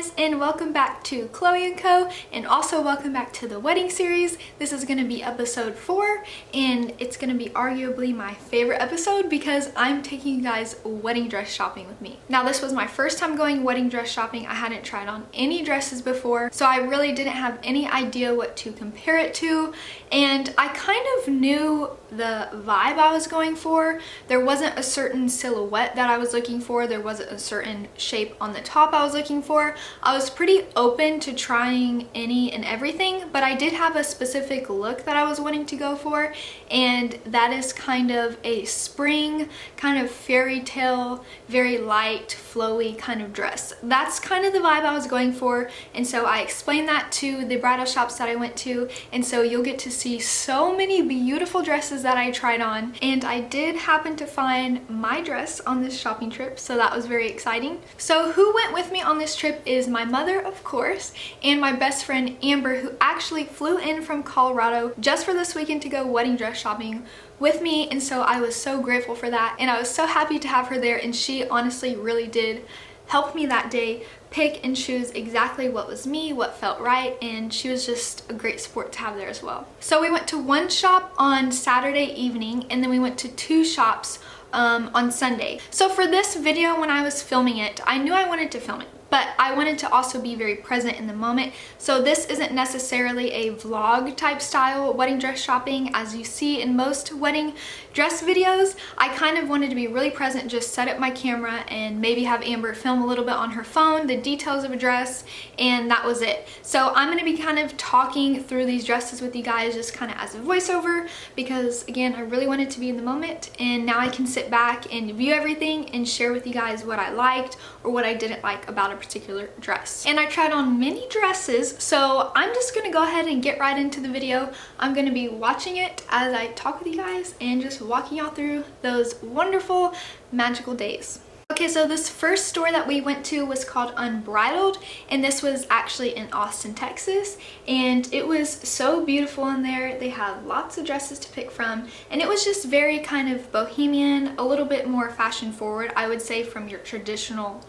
guys, and welcome back to Chloe & Co. and also welcome back to the wedding series. This is going to be episode 4 and it's going to be arguably my favorite episode because I'm taking you guys wedding dress shopping with me. Now this was my first time going wedding dress shopping. I hadn't tried on any dresses before, so I really didn't have any idea what to compare it to, and I kind of knew the vibe I was going for. There wasn't a certain silhouette that I was looking for. There wasn't a certain shape on the top I was looking for. I was pretty open to trying any and everything, but I did have a specific look that I was wanting to go for, and that is kind of a spring, kind of fairy tale, very light, flowy kind of dress. That's kind of the vibe I was going for, and so I explained that to the bridal shops that I went to, and so you'll get to see so many beautiful dresses that I tried on. And I did happen to find my dress on this shopping trip, so that was very exciting. So who went with me on this trip is my mother, of course, and my best friend Amber, who actually flew in from Colorado just for this weekend to go wedding dress shopping with me, and so I was so grateful for that, and I was so happy to have her there, and she honestly really did help me that day pick and choose exactly what was me, what felt right, and she was just a great support to have there as well. So we went to one shop on Saturday evening, and then we went to 2 shops on Sunday. So for this video, when I was filming it, I knew I wanted to film it, but I wanted to also be very present in the moment. So this isn't necessarily a vlog type style wedding dress shopping as you see in most wedding dress videos. I kind of wanted to be really present, just set up my camera and maybe have Amber film a little bit on her phone, the details of a dress, and that was it. So I'm gonna be kind of talking through these dresses with you guys just kind of as a voiceover because again, I really wanted to be in the moment, and now I can sit back and view everything and share with you guys what I liked or what I didn't like about a particular dress. And I tried on many dresses, so I'm just gonna go ahead and get right into the video. I'm gonna be watching it as I talk with you guys and just walking y'all through those wonderful magical days. Okay, so this first store that we went to was called Unbridaled, and this was actually in Austin, Texas, and it was so beautiful in there. They had lots of dresses to pick from, and it was just very kind of bohemian, a little bit more fashion forward, I would say, from your traditional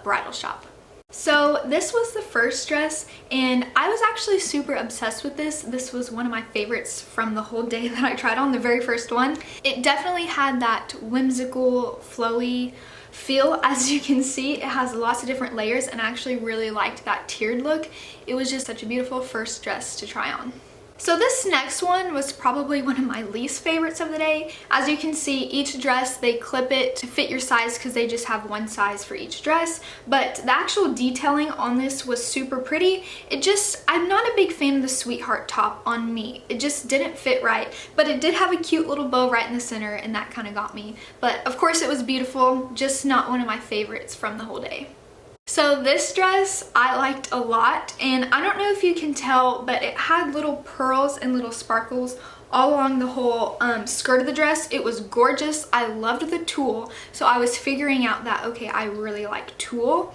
bridal shop. So this was the first dress, and I was actually super obsessed with this. This was one of my favorites from the whole day that I tried on, the very first one. It definitely had that whimsical, flowy feel. As you can see, it has lots of different layers, and I actually really liked that tiered look. It was just such a beautiful first dress to try on. So this next one was probably one of my least favorites of the day. As you can see, each dress, they clip it to fit your size because they just have one size for each dress, but the actual detailing on this was super pretty. I'm not a big fan of the sweetheart top on me. It just didn't fit right, but it did have a cute little bow right in the center, and that kind of got me. But of course it was beautiful, just not one of my favorites from the whole day. So this dress I liked a lot, and I don't know if you can tell, but it had little pearls and little sparkles all along the whole skirt of the dress. It was gorgeous. I loved the tulle, so I was figuring out that, okay, I really like tulle.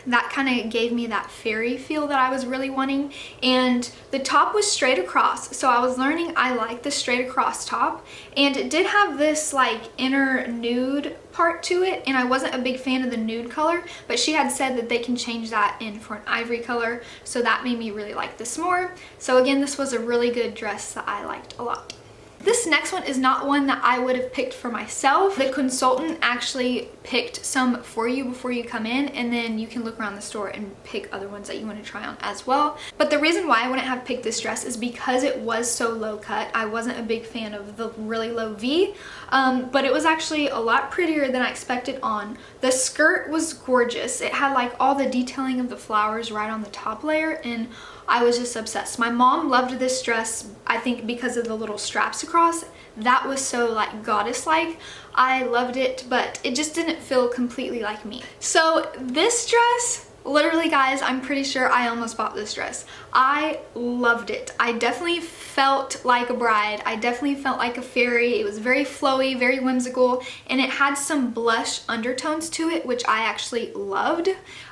That kind of gave me that fairy feel that I was really wanting, and the top was straight across, so I was learning I like the straight across top, and it did have this like inner nude part to it, and I wasn't a big fan of the nude color, but she had said that they can change that in for an ivory color, so that made me really like this more. So again, this was a really good dress that I liked a lot. This next one is not one that I would have picked for myself. The consultant actually picked some for you before you come in, and then you can look around the store and pick other ones that you want to try on as well. But the reason why I wouldn't have picked this dress is because it was so low cut. I wasn't a big fan of the really low V, but it was actually a lot prettier than I expected on. The skirt was gorgeous. It had like all the detailing of the flowers right on the top layer, and I was just obsessed. My mom loved this dress, I think because of the little straps across. That was so like goddess-like. I loved it, but it just didn't feel completely like me. So this dress, literally guys, I'm pretty sure I almost bought this dress. I loved it. I definitely felt like a bride. I definitely felt like a fairy. It was very flowy, very whimsical, and it had some blush undertones to it, which I actually loved.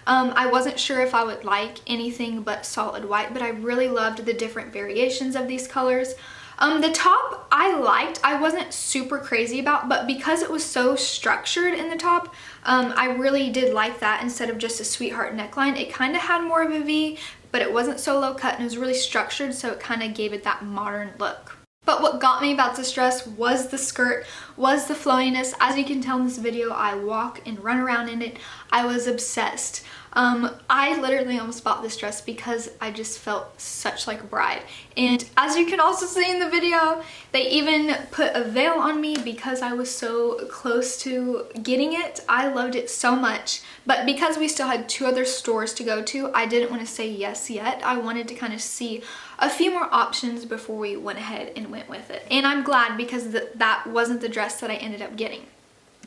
I wasn't sure if I would like anything but solid white, but I really loved the different variations of these colors. The top I liked, I wasn't super crazy about, but because it was so structured in the top, I really did like that instead of just a sweetheart neckline. It kind of had more of a V, but it wasn't so low cut and it was really structured, so it kind of gave it that modern look. But what got me about this dress was the skirt, was the flowiness. As you can tell in this video, I walk and run around in it. I was obsessed. I literally almost bought this dress because I just felt such like a bride. And as you can also see in the video, they even put a veil on me because I was so close to getting it. I loved it so much, but because we still had 2 other stores to go to, I didn't want to say yes yet. I wanted to kind of see a few more options before we went ahead and went with it. And I'm glad because that wasn't the dress that I ended up getting.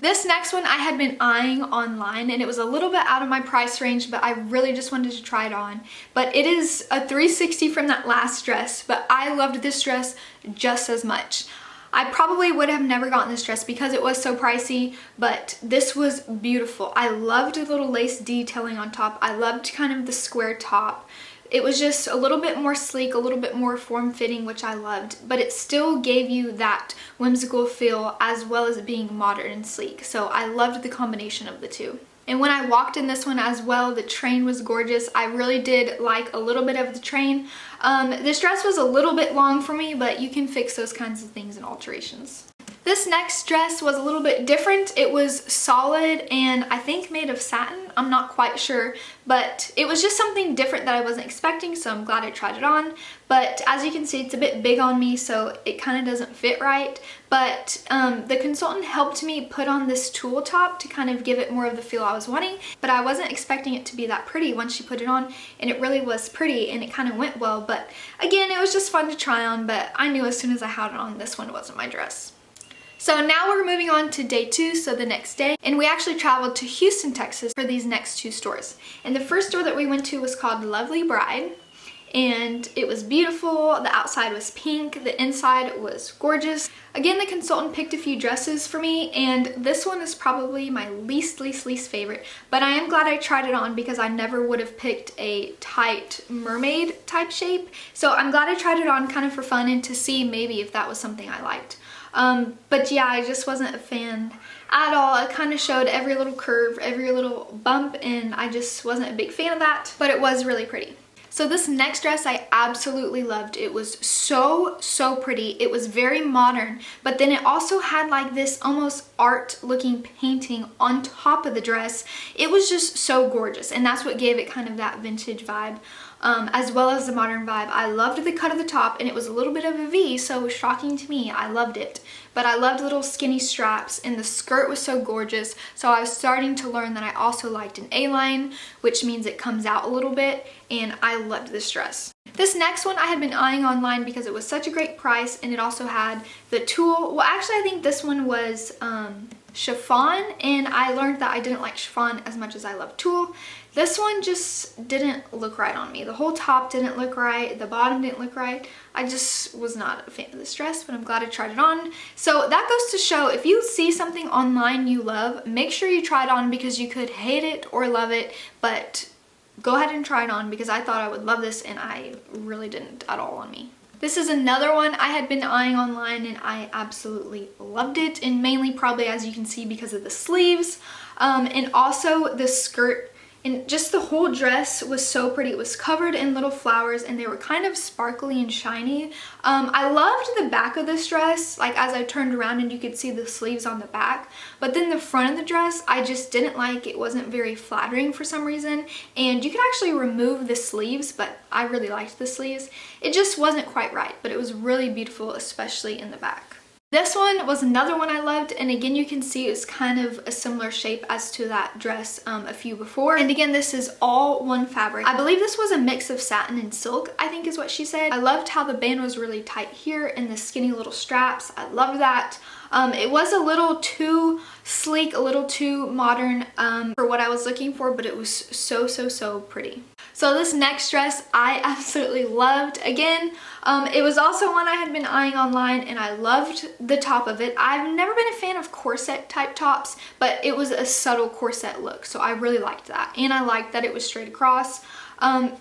This next one I had been eyeing online and it was a little bit out of my price range, but I really just wanted to try it on. But it is a 360 from that last dress, but I loved this dress just as much. I probably would have never gotten this dress because it was so pricey, but this was beautiful. I loved the little lace detailing on top. I loved kind of the square top. It was just a little bit more sleek, a little bit more form-fitting, which I loved, but it still gave you that whimsical feel as well as being modern and sleek. So I loved the combination of the two. And when I walked in this one as well, the train was gorgeous. I really did like a little bit of the train. This dress was a little bit long for me, but you can fix those kinds of things in alterations. This next dress was a little bit different. It was solid and I think made of satin. I'm not quite sure, but it was just something different that I wasn't expecting, so I'm glad I tried it on. But as you can see, it's a bit big on me, so it kind of doesn't fit right. But the consultant helped me put on this tulle top to kind of give it more of the feel I was wanting, but I wasn't expecting it to be that pretty once she put it on, and it really was pretty and it kind of went well. But again, it was just fun to try on, but I knew as soon as I had it on, this one wasn't my dress. So now we're moving on to day 2, so the next day, and we actually traveled to Houston, Texas for these next 2 stores. And the first store that we went to was called Lovely Bride, and it was beautiful. The outside was pink, the inside was gorgeous. Again, the consultant picked a few dresses for me, and this one is probably my least favorite, but I am glad I tried it on because I never would have picked a tight mermaid type shape. So I'm glad I tried it on kind of for fun and to see maybe if that was something I liked. But yeah, I just wasn't a fan at all. It kind of showed every little curve, every little bump, and I just wasn't a big fan of that, but it was really pretty. So this next dress I absolutely loved. It was so pretty. It was very modern, but then it also had like this almost art looking painting on top of the dress. It was just so gorgeous, and that's what gave it kind of that vintage vibe. As well as the modern vibe. I loved the cut of the top, and it was a little bit of a V, so shocking to me. I loved it. But I loved little skinny straps, and the skirt was so gorgeous, so I was starting to learn that I also liked an A-line, which means it comes out a little bit, and I loved this dress. This next one I had been eyeing online because it was such a great price, and it also had the tulle. Well, actually I think this one was chiffon, and I learned that I didn't like chiffon as much as I love tulle. This one just didn't look right on me. The whole top didn't look right, the bottom didn't look right. I just was not a fan of this dress, but I'm glad I tried it on. So that goes to show, if you see something online you love, make sure you try it on because you could hate it or love it, but go ahead and try it on because I thought I would love this and I really didn't at all on me. This is another one I had been eyeing online and I absolutely loved it, and mainly probably, as you can see, because of the sleeves and also the skirt. And just the whole dress was so pretty. It was covered in little flowers and they were kind of sparkly and shiny. I loved the back of this dress, like as I turned around and you could see the sleeves on the back. But then the front of the dress, I just didn't like. It wasn't very flattering for some reason. And you could actually remove the sleeves, but I really liked the sleeves. It just wasn't quite right, but it was really beautiful, especially in the back. This one was another one I loved, and again you can see it's kind of a similar shape as to that dress a few before. And again, this is all one fabric. I believe this was a mix of satin and silk, I think is what she said. I loved how the band was really tight here and the skinny little straps. I loved that. It was a little too sleek, a little too modern for what I was looking for, but it was so pretty. So this next dress I absolutely loved. Again, it was also one I had been eyeing online and I loved the top of it. I've never been a fan of corset type tops, but it was a subtle corset look, so I really liked that. And I liked that it was straight across.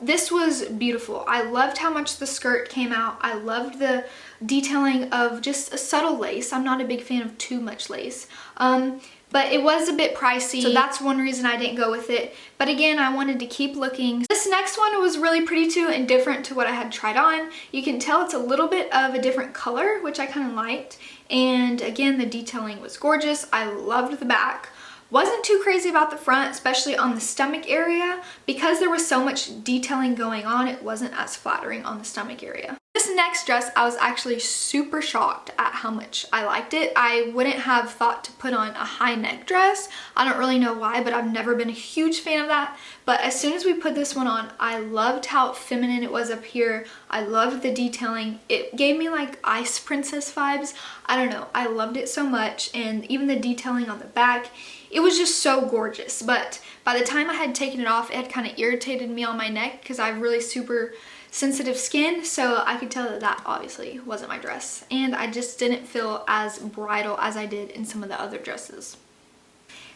This was beautiful. I loved how much the skirt came out. I loved the detailing of just a subtle lace. I'm not a big fan of too much lace. But it was a bit pricey, so that's one reason I didn't go with it. But again, I wanted to keep looking. This next one was really pretty too and different to what I had tried on. You can tell it's a little bit of a different color, which I kind of liked. And again, the detailing was gorgeous. I loved the back. Wasn't too crazy about the front, especially on the stomach area. Because there was so much detailing going on, it wasn't as flattering on the stomach area. This next dress, I was actually super shocked at how much I liked it. I wouldn't have thought to put on a high neck dress. I don't really know why, but I've never been a huge fan of that. But as soon as we put this one on, I loved how feminine it was up here. I loved the detailing. It gave me like Ice Princess vibes. I don't know, I loved it so much. And even the detailing on the back, it was just so gorgeous. But by the time I had taken it off, it had kind of irritated me on my neck because I have really super sensitive skin, so I could tell that that obviously wasn't my dress, and I just didn't feel as bridal as I did in some of the other dresses.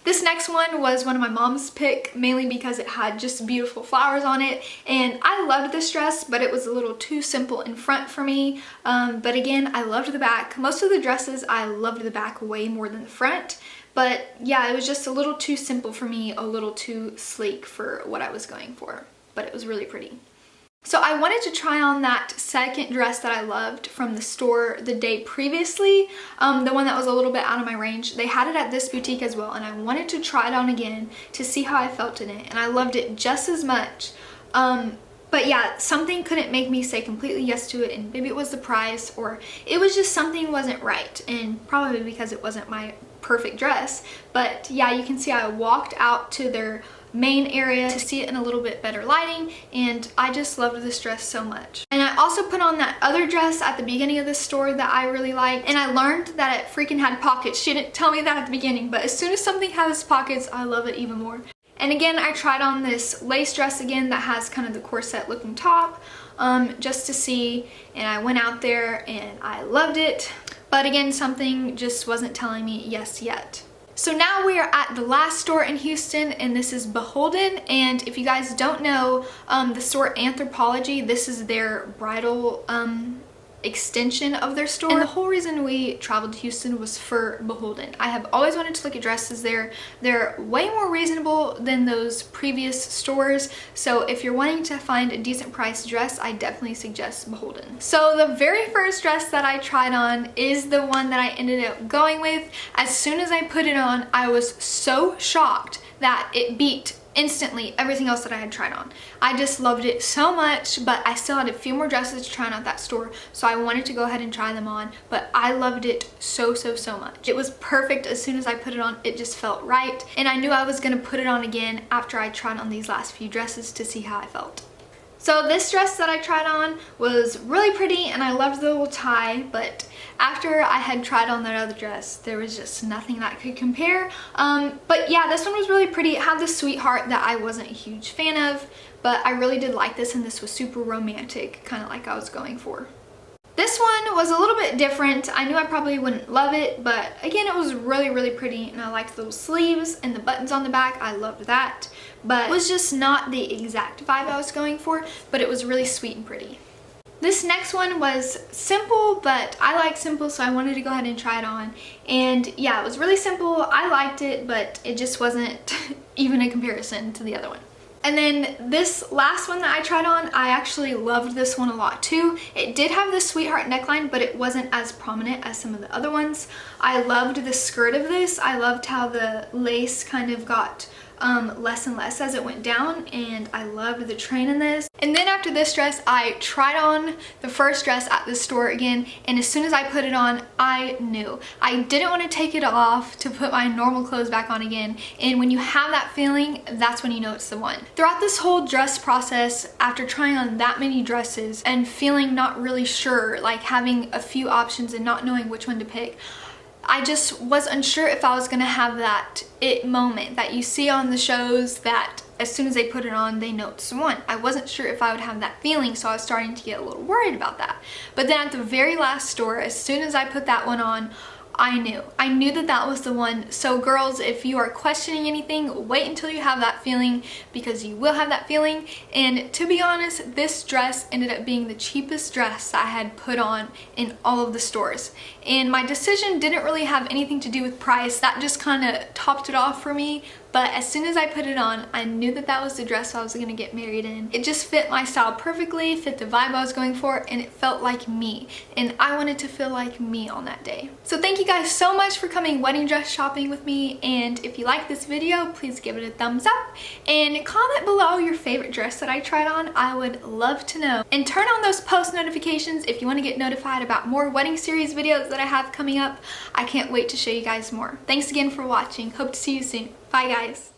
This next one was one of my mom's pick, mainly because it had just beautiful flowers on it, and I loved this dress, but it was a little too simple in front for me. But again, I loved the back. Most of the dresses, I loved the back way more than the front. But yeah, it was just a little too simple for me, a little too sleek for what I was going for, but it was really pretty. So I wanted to try on that second dress that I loved from the store the day previously, the one that was a little bit out of my range. They had it at this boutique as well, and I wanted to try it on again to see how I felt in it, and I loved it just as much. But yeah, something couldn't make me say completely yes to it, and maybe it was the price, or it was just something wasn't right, and probably because it wasn't my perfect dress. But yeah, you can see I walked out to their main area to see it in a little bit better lighting, and I just loved this dress so much. And I also put on that other dress at the beginning of the store that I really liked, and I learned that it freaking had pockets. She didn't tell me that at the beginning, but as soon as something has pockets, I love it even more. And again, I tried on this lace dress again that has kind of the corset looking top, just to see, and I went out there and I loved it. But again, something just wasn't telling me yes yet. So now we are at the last store in Houston, and this is BHLDN. And if you guys don't know, the store Anthropology, this is their bridal extension of their store. And the whole reason we traveled to Houston was for BHLDN. I have always wanted to look at dresses there. They're way more reasonable than those previous stores. So if you're wanting to find a decent price dress, I definitely suggest BHLDN. So the very first dress that I tried on is the one that I ended up going with. As soon as I put it on, I was so shocked that it beat instantly everything else that I had tried on. I just loved it so much, but I still had a few more dresses to try on at that store, so I wanted to go ahead and try them on, but I loved it so much. It was perfect. As soon as I put it on, it just felt right, and I knew I was gonna put it on again after I tried on these last few dresses to see how I felt. So this dress that I tried on was really pretty, and I loved the little tie, but after I had tried on that other dress, there was just nothing that could compare. But yeah, this one was really pretty. It had the sweetheart that I wasn't a huge fan of, but I really did like this, and this was super romantic, kind of like I was going for. This one was a little bit different. I knew I probably wouldn't love it, but again, it was really pretty, and I liked those sleeves and the buttons on the back. I loved that, but it was just not the exact vibe I was going for, but it was really sweet and pretty. This next one was simple, but I like simple, so I wanted to go ahead and try it on. And yeah, it was really simple. I liked it, but it just wasn't even a comparison to the other one. And then this last one that I tried on, I actually loved this one a lot too. It did have the sweetheart neckline, but it wasn't as prominent as some of the other ones. I loved the skirt of this. I loved how the lace kind of got less and less as it went down, and I loved the train in this. And then after this dress, I tried on the first dress at the store again, and as soon as I put it on, I knew. I didn't want to take it off to put my normal clothes back on again, and when you have that feeling, that's when you know it's the one. Throughout this whole dress process, after trying on that many dresses and feeling not really sure, like having a few options and not knowing which one to pick, I just was unsure if I was gonna have that it moment that you see on the shows that as soon as they put it on, they know it's the one. I wasn't sure if I would have that feeling, so I was starting to get a little worried about that. But then at the very last store, as soon as I put that one on, I knew that that was the one. So girls, if you are questioning anything, wait until you have that feeling, because you will have that feeling. And to be honest, this dress ended up being the cheapest dress I had put on in all of the stores. And my decision didn't really have anything to do with price. That just kind of topped it off for me. But as soon as I put it on, I knew that that was the dress I was gonna get married in. It just fit my style perfectly, fit the vibe I was going for, and it felt like me. And I wanted to feel like me on that day. So thank you guys so much for coming wedding dress shopping with me. And if you like this video, please give it a thumbs up. And comment below your favorite dress that I tried on. I would love to know. And turn on those post notifications if you want to get notified about more wedding series videos that I have coming up. I can't wait to show you guys more. Thanks again for watching. Hope to see you soon. Bye guys.